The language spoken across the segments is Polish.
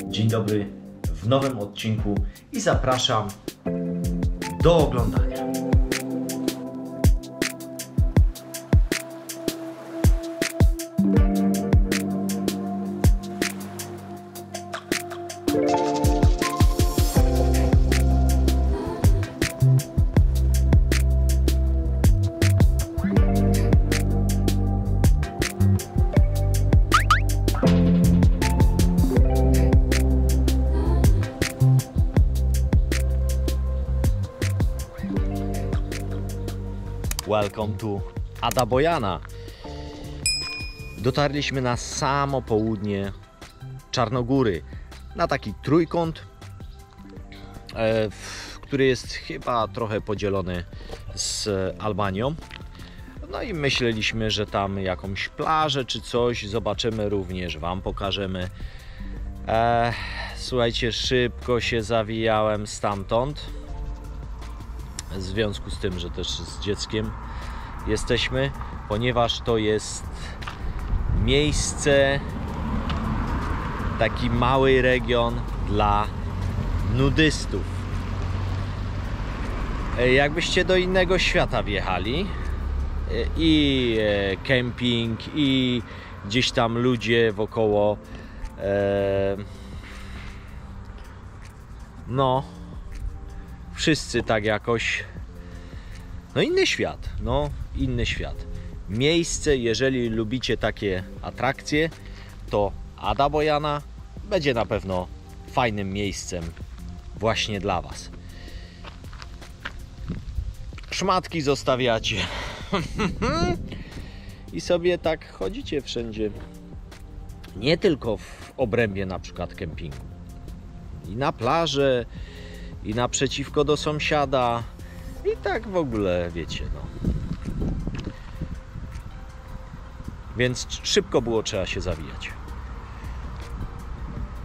Dzień dobry w nowym odcinku i zapraszam do oglądania. Welcome to Ada Bojana. Dotarliśmy na samo południe Czarnogóry, na taki trójkąt, który jest chyba trochę podzielony z Albanią. No i myśleliśmy, że tam jakąś plażę czy coś zobaczymy, również Wam pokażemy. Słuchajcie, szybko się zawijałem stamtąd, w związku z tym, że też z dzieckiem jesteśmy, ponieważ to jest miejsce, taki mały region dla nudystów. Jakbyście do innego świata wjechali i kemping, i gdzieś tam ludzie wokoło, no wszyscy tak jakoś, no inny świat, inny świat. Miejsce, jeżeli lubicie takie atrakcje, to Ada Bojana będzie na pewno fajnym miejscem właśnie dla Was. Szmatki zostawiacie i sobie tak chodzicie wszędzie, nie tylko w obrębie na przykład kempingu, i na plażę, i naprzeciwko do sąsiada, i tak w ogóle, wiecie, Więc szybko było trzeba się zawijać.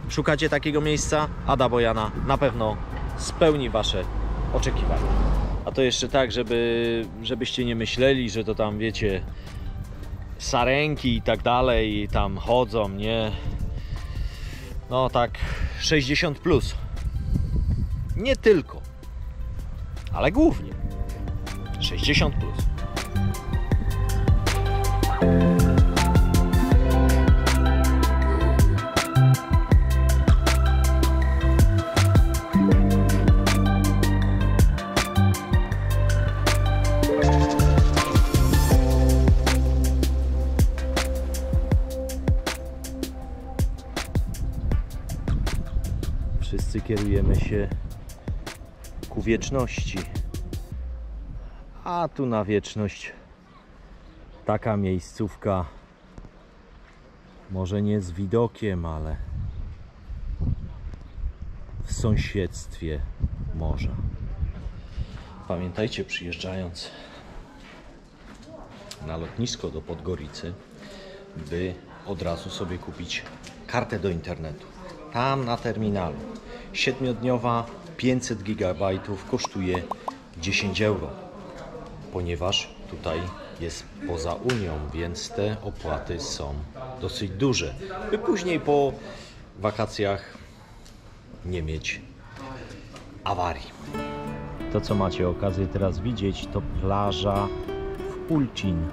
Szukacie takiego miejsca? Ada Bojana na pewno spełni Wasze oczekiwania. A to jeszcze tak, żebyście nie myśleli, że to tam, wiecie, sarenki i tak dalej, i tam chodzą, nie? No tak 60+. Nie tylko, ale głównie 60+. Wszyscy kierujemy się ku wieczności, a tu na wieczność taka miejscówka, może nie z widokiem, ale w sąsiedztwie morza. Pamiętajcie, przyjeżdżając na lotnisko do Podgoricy, by od razu sobie kupić kartę do internetu. Tam na terminalu 7-dniowa 500 GB kosztuje 10 euro, ponieważ tutaj jest poza Unią, więc te opłaty są dosyć duże, by później po wakacjach nie mieć awarii. To, co macie okazję teraz widzieć, to plaża w Ulcin.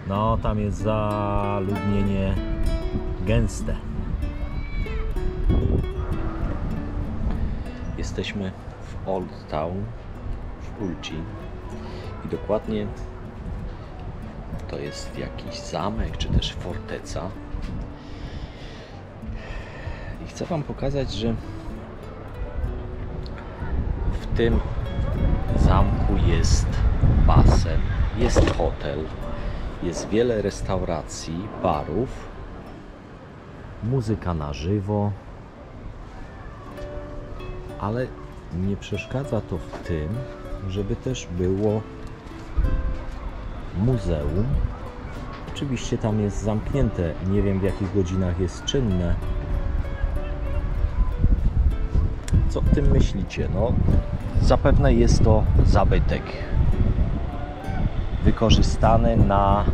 No, tam jest zaludnienie gęste. Jesteśmy w Old Town w Ulcin i dokładnie to jest jakiś zamek, czy też forteca. I chcę Wam pokazać, że w tym zamku jest basen, jest hotel, jest wiele restauracji, barów, muzyka na żywo, ale nie przeszkadza to w tym, żeby też było muzeum. Oczywiście tam jest zamknięte, nie wiem w jakich godzinach jest czynne. Co o tym myślicie? No, Zapewne jest to zabytek wykorzystany na...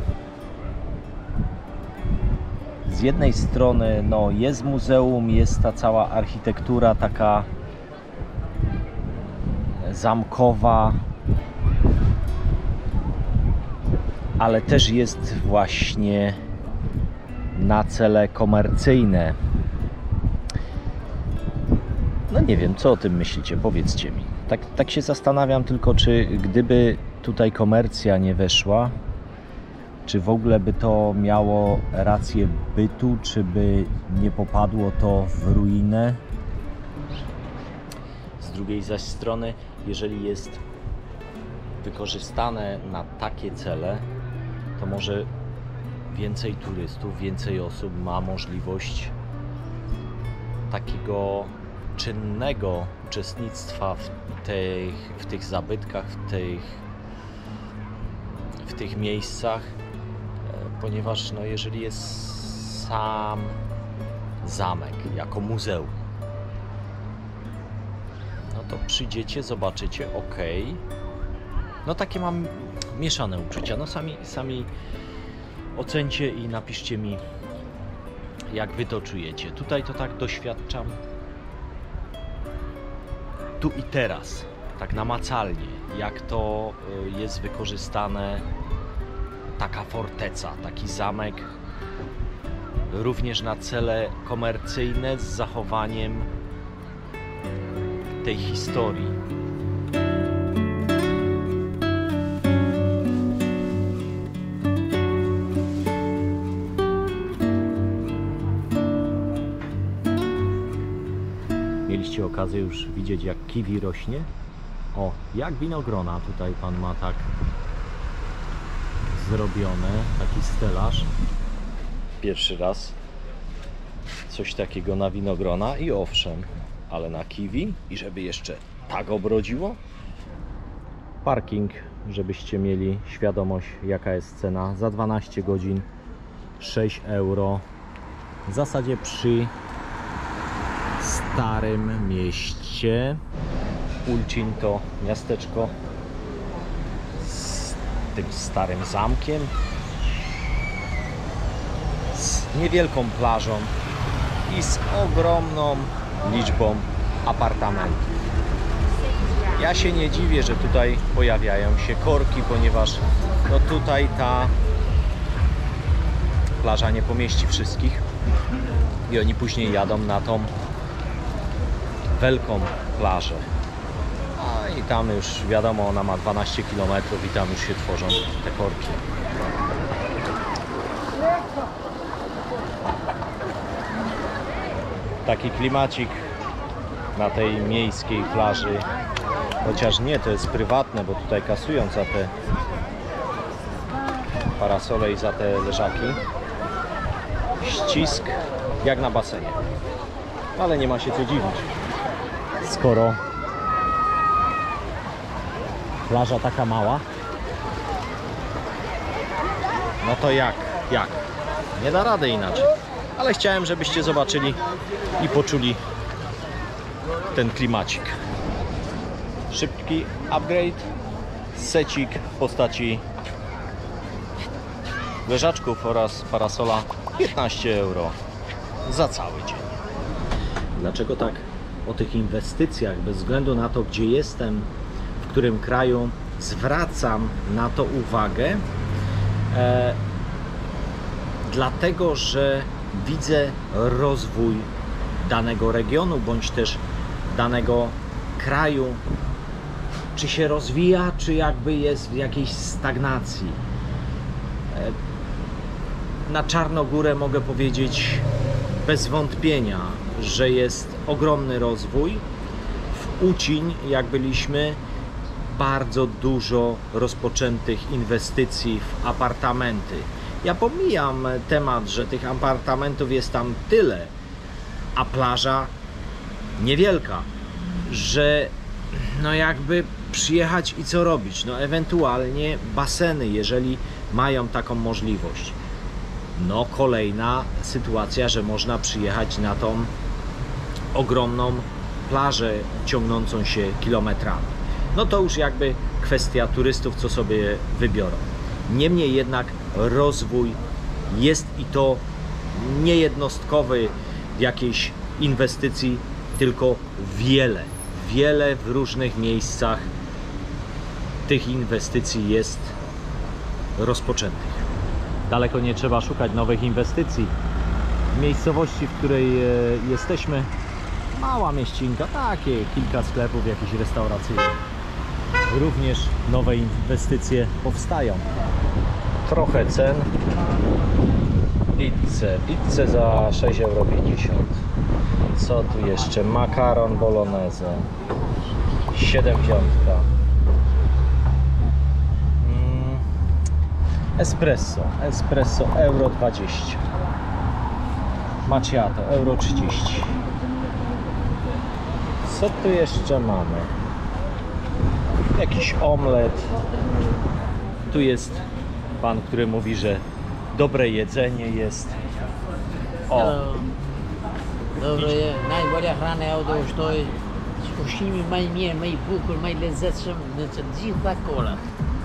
Z jednej strony no, jest muzeum, jest ta cała architektura taka zamkowa, ale też jest właśnie na cele komercyjne. No nie wiem, co o tym myślicie, powiedzcie mi. Tak się zastanawiam tylko, czy gdyby tutaj komercja nie weszła, czy w ogóle by to miało rację bytu, czy by nie popadło to w ruinę. Z drugiej zaś strony, jeżeli jest wykorzystane na takie cele, to może więcej turystów, więcej osób ma możliwość takiego czynnego uczestnictwa w tych zabytkach, w tych miejscach, ponieważ no, jeżeli jest sam zamek jako muzeum, no to przyjdziecie, zobaczycie, ok. No takie mam mieszane uczucia. No sami ocencie i napiszcie mi, jak wy to czujecie. Tutaj to tak doświadczam tu i teraz, tak namacalnie, jak to jest wykorzystane, taka forteca, taki zamek, również na cele komercyjne z zachowaniem tej historii. Mieliście okazję już widzieć, jak kiwi rośnie? O, jak winogrona. Tutaj pan ma tak zrobione, taki stelaż. Pierwszy raz coś takiego na winogrona i owszem, ale na kiwi i żeby jeszcze tak obrodziło. Parking, żebyście mieli świadomość, jaka jest cena. Za 12 godzin 6 euro. W zasadzie przy Starym Mieście. Ulcin to miasteczko z tym starym zamkiem, z niewielką plażą i z ogromną liczbą apartamentów. Ja się nie dziwię, że tutaj pojawiają się korki, ponieważ no tutaj ta plaża nie pomieści wszystkich i oni później jadą na tą wielką plażę. A i tam już wiadomo, ona ma 12 km i tam już się tworzą te korki. Taki klimacik na tej miejskiej plaży. Chociaż nie, to jest prywatne, bo tutaj kasują za te parasole i za te leżaki. Ścisk jak na basenie. Ale nie ma się co dziwić, skoro plaża taka mała, no to jak? Nie da rady inaczej. Ale chciałem, żebyście zobaczyli i poczuli ten klimacik. Szybki upgrade, secik w postaci leżaczków oraz parasola, 15 euro za cały dzień. Dlaczego tak o tych inwestycjach, bez względu na to, gdzie jestem, w którym kraju, zwracam na to uwagę? Dlatego, że widzę rozwój danego regionu, bądź też danego kraju, czy się rozwija, czy jakby jest w jakiejś stagnacji. Na Czarnogórę mogę powiedzieć bez wątpienia, że jest ogromny rozwój. W Uciń, jak byliśmy, bardzo dużo rozpoczętych inwestycji w apartamenty. Ja pomijam temat, że tych apartamentów jest tam tyle, a plaża niewielka, że no jakby przyjechać i co robić? No ewentualnie baseny, jeżeli mają taką możliwość. No kolejna sytuacja, że można przyjechać na tą ogromną plażę ciągnącą się kilometrami. no to już jakby kwestia turystów, co sobie wybiorą. Niemniej jednak rozwój jest i to nie jednostkowy w jakiejś inwestycji, tylko wiele w różnych miejscach tych inwestycji jest rozpoczętych. Daleko nie trzeba szukać nowych inwestycji. W miejscowości, w której jesteśmy, mała mieścinka, takie kilka sklepów, jakichś restauracyjnych. Również nowe inwestycje powstają. Trochę cen. Pizzę za 6,50 €. Co tu jeszcze? Makaron bolognese 7,5 €. Espresso 1,20 €. Macchiato 1,30 €. Co tu jeszcze mamy? Jakiś omlet. Tu jest pan, który mówi, że dobre jedzenie jest. O! Dobro je, najbolja hrana je ovdje što je s ušimi maj mijen, maj bukul, maj lezecem, znači dziwna kola.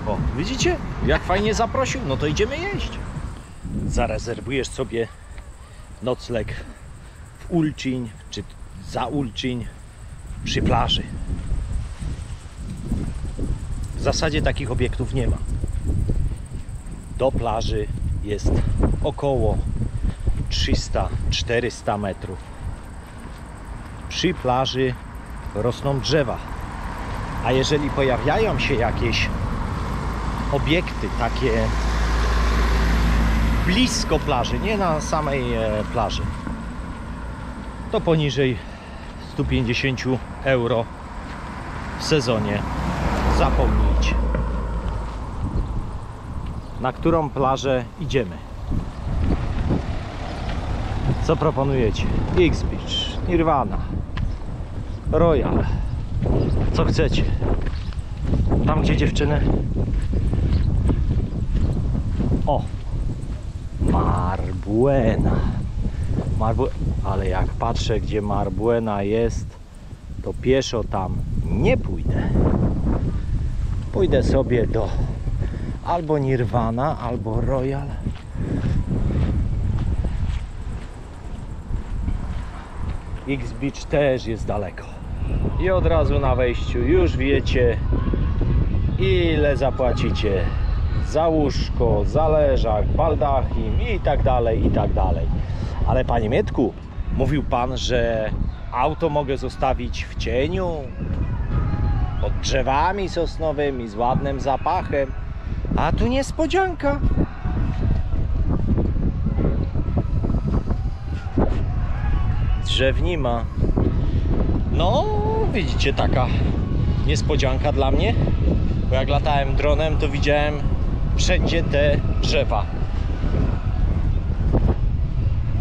O, widzicie? Jak fajnie zaprosił, no to idziemy jeść. Zarezerwujesz sobie nocleg w Ulczyń, czy za Ulczyń, przy plaży. W zasadzie takich obiektów nie ma. Do plaży jest około 300-400 metrów. Przy plaży rosną drzewa. A jeżeli pojawiają się jakieś obiekty takie blisko plaży, nie na samej plaży, to poniżej 150 € w sezonie zapomnijcie. Na którą plażę idziemy? Co proponujecie? X-Beach, Nirvana, Royal. Co chcecie? Tam gdzie dziewczyny? O! Mar Buena. Ale jak patrzę, gdzie Mar Buena jest, to pieszo tam nie pójdę. Pójdę sobie do albo Nirvana, albo Royal. X-Beach też jest daleko. I od razu na wejściu już wiecie, ile zapłacicie za łóżko, za leżak, baldachim i tak dalej, i tak dalej. Ale panie Mietku, mówił pan, że auto mogę zostawić w cieniu, pod drzewami sosnowymi, z ładnym zapachem. A tu niespodzianka. Drzew nie ma. No, widzicie, taka niespodzianka dla mnie. Bo jak latałem dronem, to widziałem wszędzie te drzewa.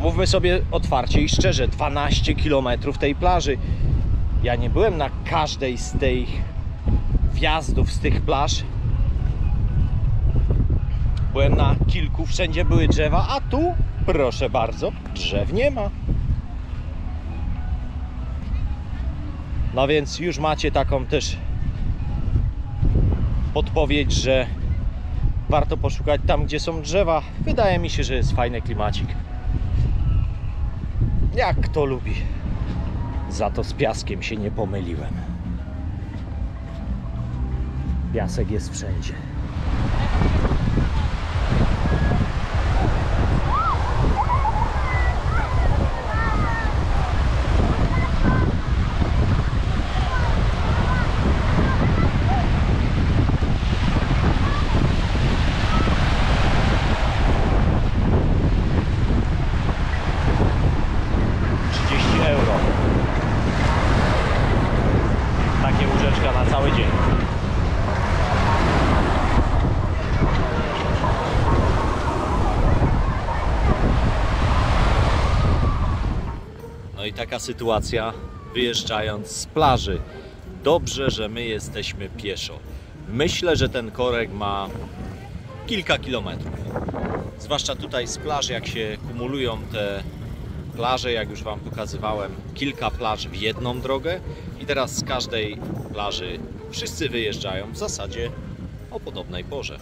Mówmy sobie otwarcie i szczerze, 12 km tej plaży. Ja nie byłem na każdej z tych wjazdów z tych plaż. Byłem na kilku, wszędzie były drzewa, a tu, proszę bardzo, drzew nie ma. No więc już macie taką też podpowiedź, że warto poszukać tam, gdzie są drzewa. Wydaje mi się, że jest fajny klimacik. Jak kto lubi. Za to z piaskiem się nie pomyliłem. Piasek jest wszędzie. Takie łóżeczka na cały dzień. No i taka sytuacja wyjeżdżając z plaży. Dobrze, że my jesteśmy pieszo. Myślę, że ten korek ma kilka kilometrów. Zwłaszcza tutaj z plaży, jak się kumulują te plaże, jak już Wam pokazywałem, kilka plaż w jedną drogę i teraz z każdej plaży Wszyscy wyjeżdżają w zasadzie o podobnej porze.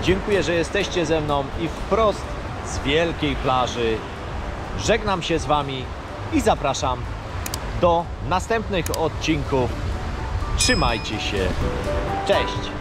Dziękuję, że jesteście ze mną i wprost z wielkiej plaży żegnam się z Wami i zapraszam do następnych odcinków. Trzymajcie się. Cześć!